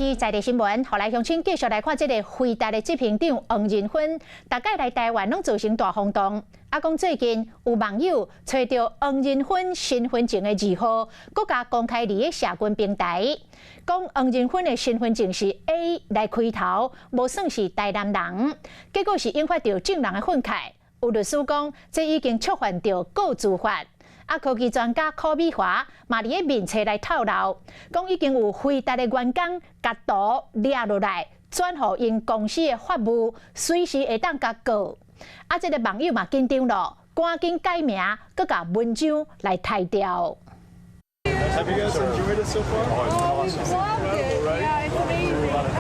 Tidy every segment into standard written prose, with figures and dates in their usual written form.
是在地新闻，后来乡亲继续来看这个回答的执行长王仁芬，大概来台湾拢造成大轰动。讲最近有网友找到王仁芬身份证的字号，搁加公开伫个社群平台，讲王仁芬的身份证是 A 来开头，无算是台南人，结果是引发到众人的愤慨。有律师讲，这已经触犯到告诉法。科技专家柯美华嘛伫个面册来透露，讲已经有回答的员工甲图掠落来，转互因公司的法务，随时会当甲告。这个网友嘛紧张咯，赶紧改名，搁甲文章来汰掉。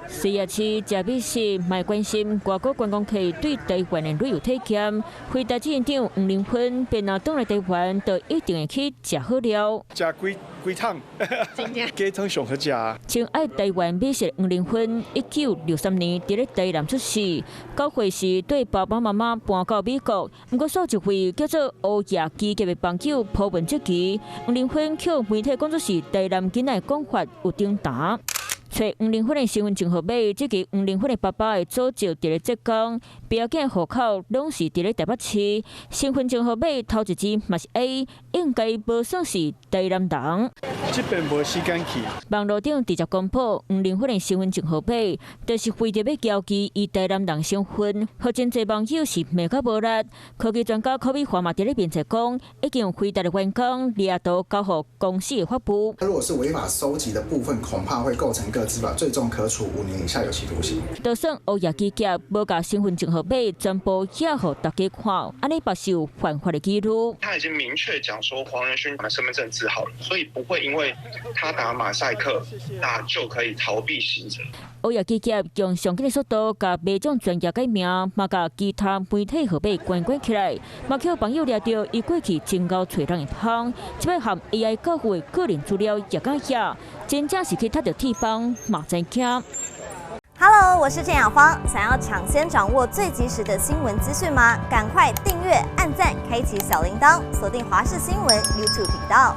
四夜市食美食，卖关心外国观光客对台湾的旅游体验。回答执行长黄仁芬，便若倒来台湾，就一定会去食好料。食几趟，鸡汤上好食。像爱台湾美食黄仁芬，1963年伫咧台南出世，9岁时对爸爸妈妈搬到美国。不过数一位叫做欧亚基业的朋友普文这期，黄仁芬靠媒体工作室台南囡仔讲法有顶答。找黄仁芬的身份证号码，这个黄仁芬的爸爸的祖籍伫咧浙江，表囝户口拢是伫咧台北市，身份证号码头一字嘛是 A， 应该无算是台南人。这边无时间去。网络顶直接公布黄仁芬的身份证号码，就是为着要标记伊台南人身份，和真侪网友是骂到无力。科技专家柯美华嘛伫咧面册讲，已经有回答的员工掠图交予公司的法务。如果是违法收集的部分，恐怕会构成个资法，最重可处5年以下有期徒刑。就算欧亚基业无甲身份证号码全部写互大家看，安尼表示有犯法的记录。他已经明确讲说黄仁勋的身份证字号了，所以不会因为他打马赛克，那就可以逃避刑责。欧亚基业用上紧的速度，甲每种专业改名，嘛甲其他媒体号码关起来，嘛叫网友掠到伊过去真够找人一通，即摆含 AI 各户的个人资料也敢遐，真正是去踢到铁板，嘛真惊。Hello， 我是郑雅芳。想要抢先掌握最及时的新闻资讯吗？赶快订阅、按赞、开启小铃铛，锁定华视新闻 YouTube 频道。